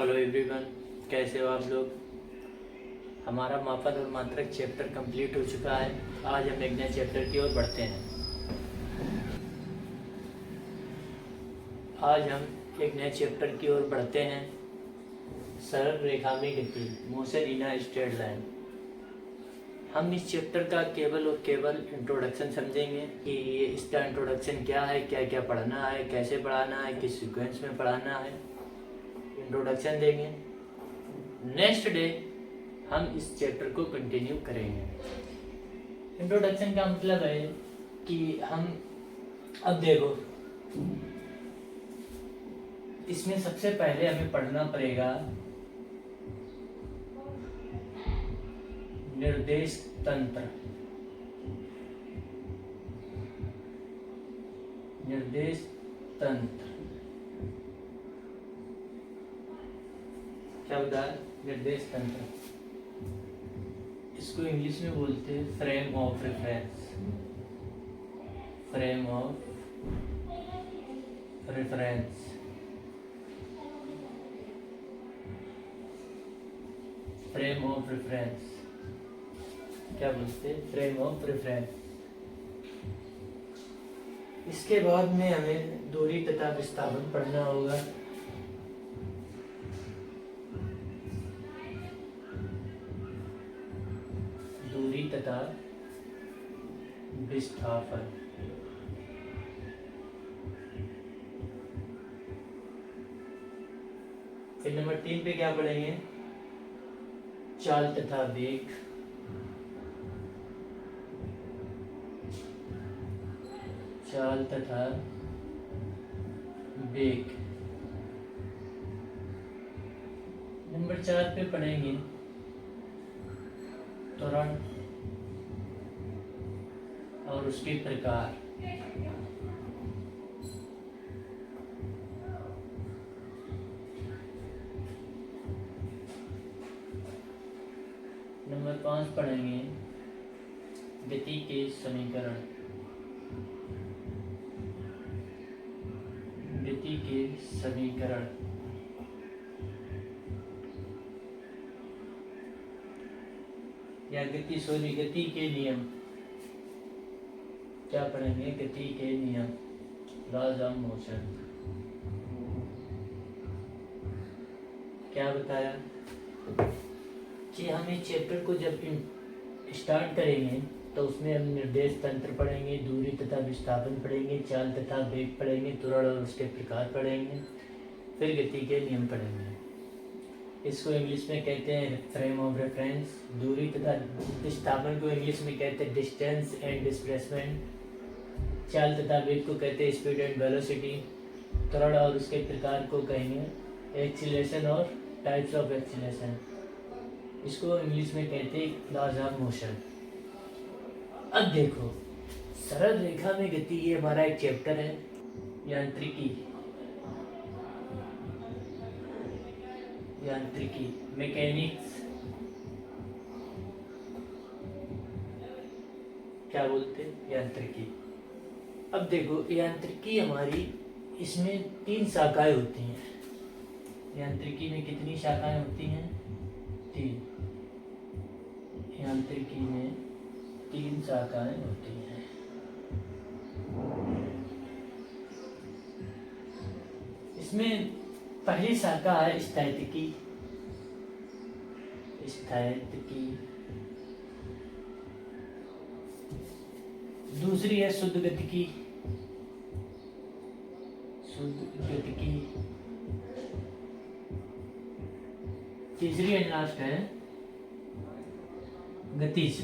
Hello everyone, कैसे हो आप लोग। हमारा मापन और मात्रक चैप्टर कंप्लीट हो चुका है। आज हम एक नए चैप्टर की ओर बढ़ते हैं। आज हम एक नए चैप्टर की ओर बढ़ते हैं। सरल रेखा में गति, motion in a straight line. हम इस चैप्टर का केवल और केवल इंट्रोडक्शन समझेंगे कि ये इसका इंट्रोडक्शन क्या है, क्या क्या पढ़ना है, कैसे पढ़ाना है, किस सीक्वेंस में पढ़ाना है, इंट्रोडक्शन देंगे। नेक्स्ट डे हम इस चैप्टर को कंटिन्यू करेंगे। इंट्रोडक्शन का मतलब है कि हम अब देखो, इसमें सबसे पहले हमें पढ़ना पड़ेगा निर्देश तंत्र। निर्देश तंत्र क्या होता है? निर्देश तंत्र, इसको इंग्लिश में बोलते हैं frame of reference. Frame of reference. Frame of reference क्या बोलते हैं? Frame of reference. इसके बाद में हमें दूरी तथा विस्थापन पढ़ना होगा। दूरी तथा विस्थापन। फिर नंबर 3 पे क्या पढ़ेंगे? चाल तथा वेग। चाल तथा वेग। नंबर 4 पे पढ़ेंगे त्वरण और उसके प्रकार। नंबर 5 पढ़ेंगे गति के समीकरण। गति के समीकरण। या गति के नियम। क्या पढ़ेंगे? गति के नियम, लॉज ऑफ मोशन। क्या बताया कि हम इस चैप्टर को जब स्टार्ट करेंगे तो उसमें हम निर्देश तंत्र पढ़ेंगे, दूरी तथा विस्थापन पढ़ेंगे, चाल तथा वेग पढ़ेंगे, त्वरण और उसके प्रकार पढ़ेंगे, फिर गति के नियम पढ़ेंगे। इसको इंग्लिश में कहते हैं फ्रेम ऑफ रेफरेंस। दूरी तथा विस्थापन को इंग्लिश में कहते हैं डिस्टेंस एंड डिस्प्लेसमेंट। चाल तथा वेग को कहते हैं स्पीड एंड वेलोसिटी। त्वरण और उसके प्रकार को कहेंगे एक्सीलरेशन और टाइप्स ऑफ एक्सीलरेशन। इसको इंग्लिश में कहते हैं लॉज ऑफ मोशन। अब देखो, सरल रेखा में गति, ये हमारा एक चैप्टर है। यांत्रिकी, यांत्रिकी, मैकेनिक्स क्या बोलते हैं? यांत्रिकी। अब देखो, यांत्रिकी हमारी, इसमें 3 शाखाएं होती हैं। यांत्रिकी में कितनी शाखाएं होती हैं? 3। यांत्रिकी में 3 शाखाएं होती हैं। इसमें पहली शाखा है स्थैतिकी। स्थैतिकी। दूसरी है शुद्ध गतिकी। शुद्ध गतिकी। तीसरी एंड लास्ट है गतिज।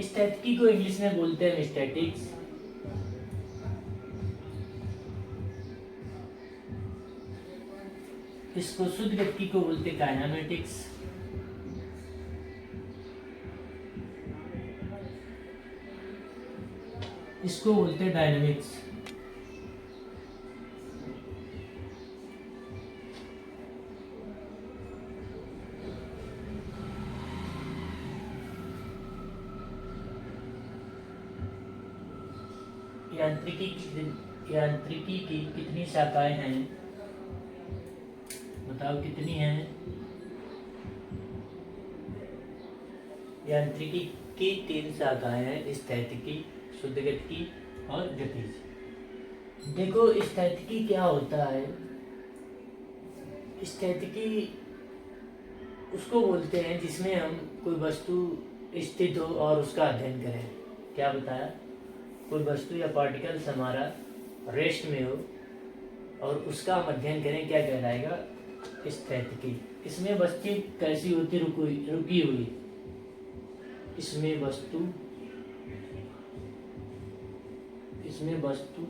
स्टैटिकी को इंग्लिश में बोलते हैं स्टैटिक्स। इसको शुद्ध गतिकी को बोलते हैं काइनेमेटिक्स। इसको बोलते हैं डायनेमिक्स। यांत्रिकी की यांत्रिकी की कितनी शाखाएं हैं? बताओ कितनी हैं? यांत्रिकी की 3 शाखाएं हैं, स्थैतिकी, शुद्धगतिकी और गतिज। देखो स्थैतिकी क्या होता है? स्थैतिकी उसको बोलते हैं जिसमें हम कोई वस्तु स्थित हो और उसका अध्ययन करें। क्या बताया? कोई वस्तु या पार्टिकल्स हमारा रेस्ट में हो और उसका हम अध्ययन करें, क्या कहलाएगा? स्थैतिकी। इसमें वस्तु कैसी होती? रुकी हुई। इसमें वस्तु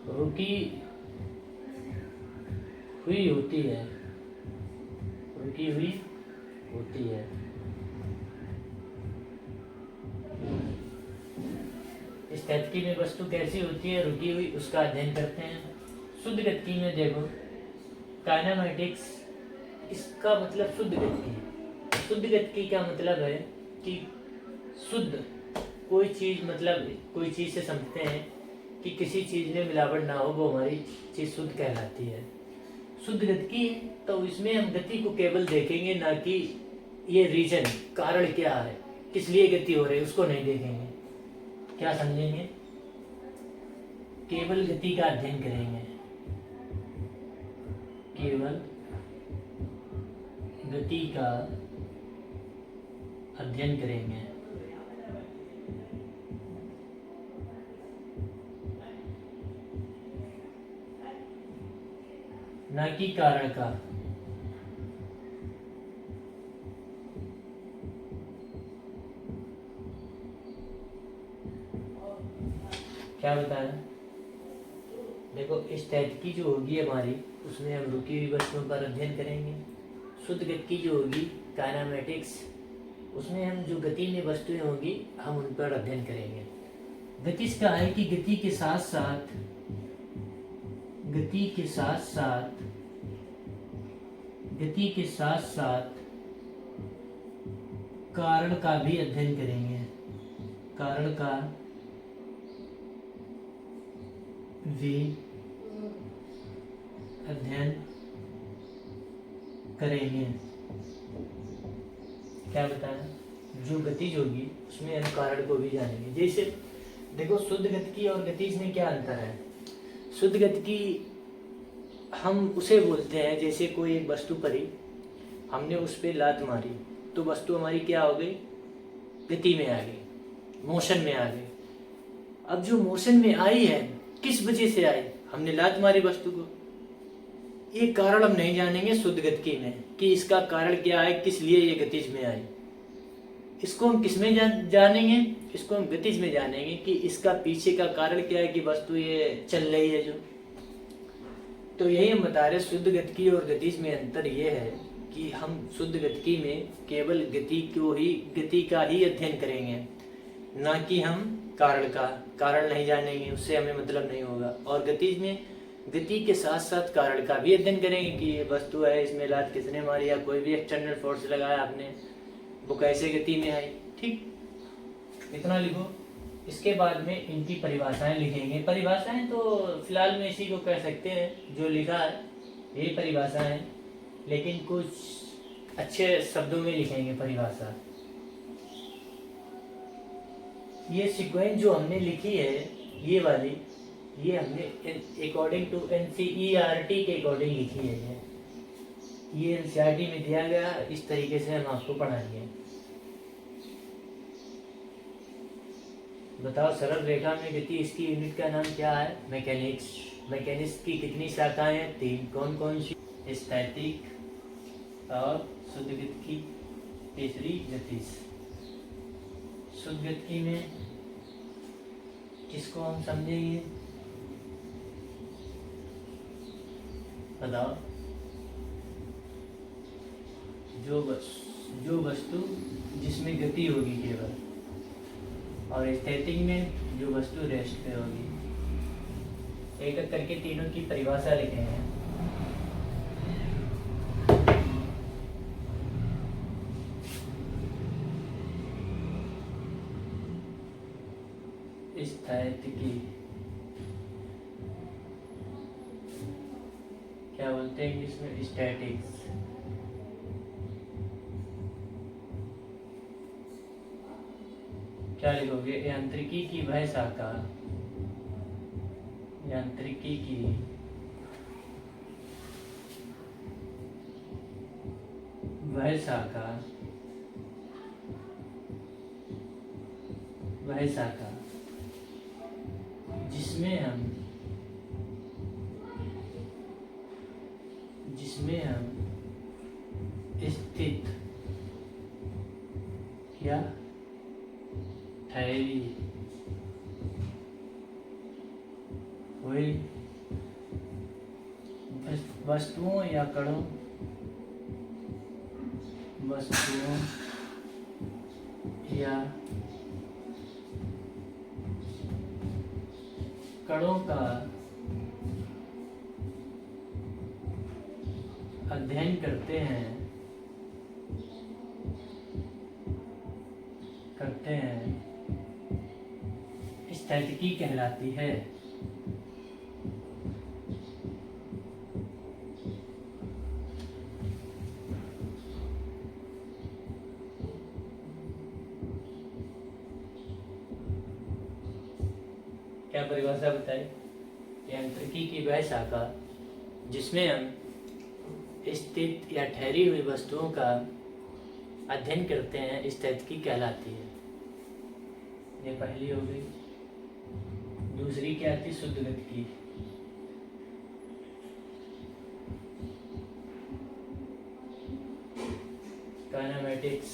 रुकी हुई होती है। रुकी हुई होती है। स्थैतिकी में वस्तु कैसी होती है? रुकी हुई, उसका अध्ययन करते हैं। शुद्ध गतिकी में देखो, काइनेमैटिक्स, इसका मतलब शुद्ध गतिकी। शुद्ध गतिकी का मतलब है कि शुद्ध कोई चीज, मतलब कोई चीज से समझते हैं कि किसी चीज में मिलावट ना हो, वो हमारी चीज शुद्ध कहलाती है। शुद्ध गतिकी तो इसमें हम गति को केवल देखेंगे, ना कि ये रीजन, कारण क्या है, किस लिए गति हो रही है, उसको नहीं देखेंगे। क्या समझेंगे? केवल गति का अध्ययन करेंगे। केवल गति का अध्ययन करेंगे। न कि कारण का। क्या बताया? देखो स्थैतिकी जो होगी हमारी, उसमें हम रुकी हुई वस्तुओं पर अध्ययन करेंगे। शुद्ध गतिकी जो होगी, काइनेमैटिक्स, उसमें हम जो गति में वस्तुएं होंगी हम उन पर अध्ययन करेंगे। गतिज का है कि गति के साथ साथ कारण का भी अध्ययन करेंगे। कारण का भी अध्ययन करेंगे। क्या बताया? जो गतिज होगी उसमें हम कारण को भी जानेंगे। जैसे देखो, शुद्ध गतिकी और गतिज में क्या अंतर है? शुद्ध गतिकी हम उसे बोलते हैं, जैसे कोई एक वस्तु पड़ी, हमने उस पर लात मारी तो वस्तु हमारी क्या हो गई? गति में आ गई, मोशन में आ गई। अब जो मोशन में आई है, किस वजह से आई? हमने लात मारी वस्तु को। ये कारण हम नहीं जानेंगे शुद्ध गतिकी में कि इसका कारण क्या है, किस लिए ये गतिज में आई। इसको हम किस में जानेंगे? इसको हम गतिज में जानेंगे कि इसका पीछे का कारण क्या है कि वस्तु ये चल रही है जो। तो यही हम बता रहे, शुद्ध गतिकी और गतिज में अंतर ये है कि हम शुद्ध गतिकी में केवल गति का ही अध्ययन करेंगे, ना कि हम कारण नहीं जानेंगे, उससे हमें मतलब नहीं होगा। और गतिज में गति के साथ साथ कारण का भी अध्ययन करेंगे कि ये वस्तु है, इसमें लात किसने मारी, या कोई भी एक्सटर्नल फोर्स लगाया आपने, वो कैसे गति में आई। ठीक, इतना लिखो। इसके बाद में इनकी परिभाषाएं लिखेंगे। परिभाषाएं तो फिलहाल में इसी को कह सकते हैं, जो लिखा है यही परिभाषा है, लेकिन कुछ अच्छे शब्दों में लिखेंगे परिभाषा। ये सीक्वेंस जो हमने लिखी है, ये वाली, ये हमने अकॉर्डिंग टू NCERT के अकॉर्डिंग लिखी है। ये NCERT में दिया गया, इस तरीके से हम आपको पढ़ाएंगे। बताओ, सरल रेखा में गति, इसकी यूनिट का नाम क्या है? मैकेनिक्स। मैकेनिक्स की कितनी शाखाएं हैं? 3। कौन कौन सी? स्थैतिक और शुद्ध गतिकी, तीसरी गतिज। शुद्ध गतिकी में किसको हम समझेंगे? बताओ। जो वस्तु जिसमें गति होगी केवल, और स्थैतिक में जो वस्तु रेस्ट पे होगी। एक एक करके तीनों की परिभाषा लिखे हैं। स्थैतिकी, क्या बोलते हैं इंग्लिश में, स्टैटिक्स। क्या लिखोगे, यांत्रिकी की वह शाखा, यांत्रिकी की वह शाखा, वह शाखा जिसमें हम स्थित या ठहरी हुई वस्तुओं या कणों का अध्ययन करते हैं स्थैतिकी कहलाती है। क्या परिभाषा बताई, यांत्रिकी की वह शाखा जिसमें हम स्थित या ठहरी हुई वस्तुओं का अध्ययन करते हैं स्थैतिकी कहलाती है। ये पहली हो गई। दूसरी क्या थी, शुद्ध गतिकी। काइनेमैटिक्स।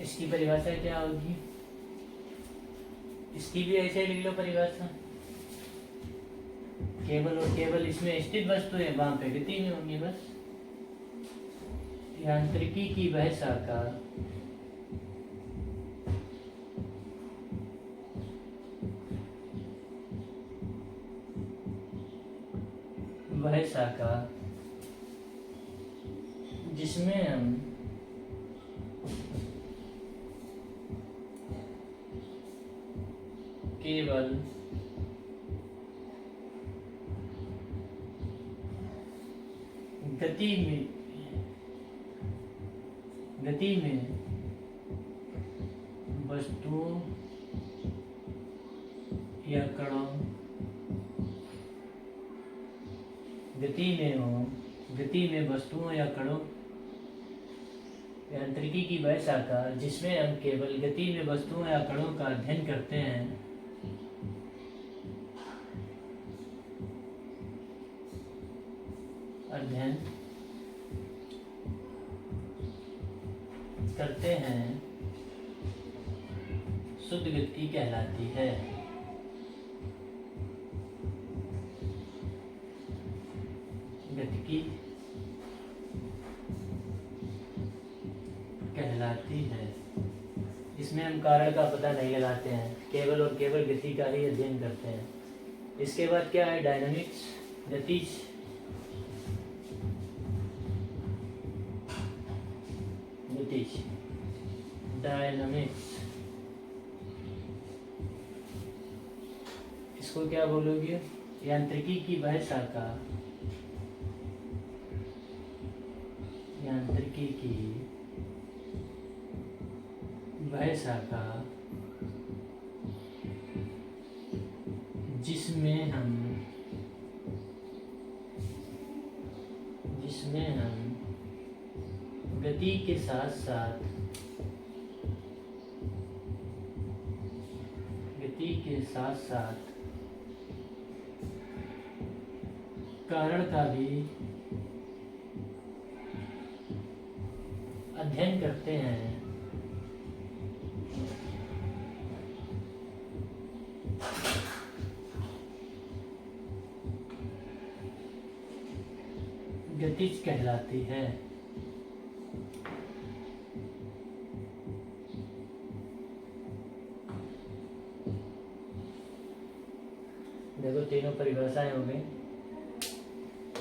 इसकी परिभाषा क्या होगी, इसकी भी ऐसे लिख लो परिभाषा, केवल और केवल इसमें स्थित वस्तु है, वहां पे गति नहीं होंगी बस। यांत्रिकी की वह शाखा जिसमें हम केवल गति में वस्तुओं या कणों गति में वस्तुओं या कणों, यांत्रिकी की वह शाखा जिसमें हम केवल गति में वस्तुओं या कणों का अध्ययन करते हैं शुद्ध गति कहलाती है। गतिकी कहलाती है। इसमें हम कारण का पता नहीं लगाते हैं, केवल और केवल गति का ही अध्ययन करते हैं। इसके बाद क्या है, डायनामिक्स, गतिज। डायनामिक्स, इसको क्या बोलोगे, यांत्रिकी की वह शाखा, यांत्रिकी की वह शाखा जिसमें हम गति के साथ साथ कारण का भी अध्ययन करते हैं। गतिज कहलाती है। देखो तीनों परिभाषाएं हो गई।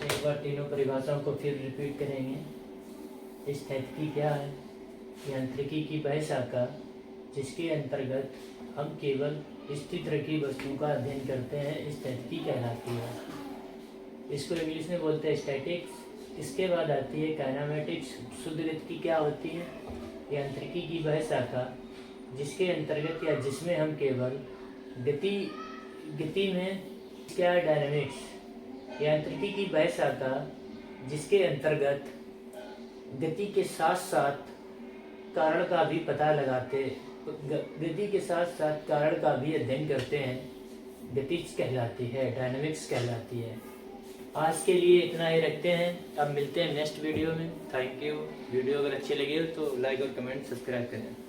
एक बार तीनों परिभाषाओं को फिर रिपीट करेंगे। स्थैतिकी क्या है, यांत्रिकी की वह शाखा जिसके अंतर्गत हम केवल स्थित रखी वस्तुओं का अध्ययन करते हैं, स्थिति कहलाती है। इसको इंग्लिश में बोलते हैं स्टैटिक्स। इसके बाद आती है काइनेमेटिक्स। शुद्ध गति क्या होती है? यांत्रिकी की वह शाखा जिसके अंतर्गत या जिसमें हम केवल गति में क्या डायनामिक्स। यांत्रिकी की वह शाखा जिसके अंतर्गत गति के साथ साथ कारण का भी पता लगाते, गति के साथ साथ कारण का भी अध्ययन करते हैं, गतिज कहलाती है, डायनामिक्स कहलाती है। आज के लिए इतना ही रखते हैं, अब मिलते हैं नेक्स्ट वीडियो में। Thank you. वीडियो अगर अच्छी लगी हो तो लाइक और कमेंट सब्सक्राइब करें।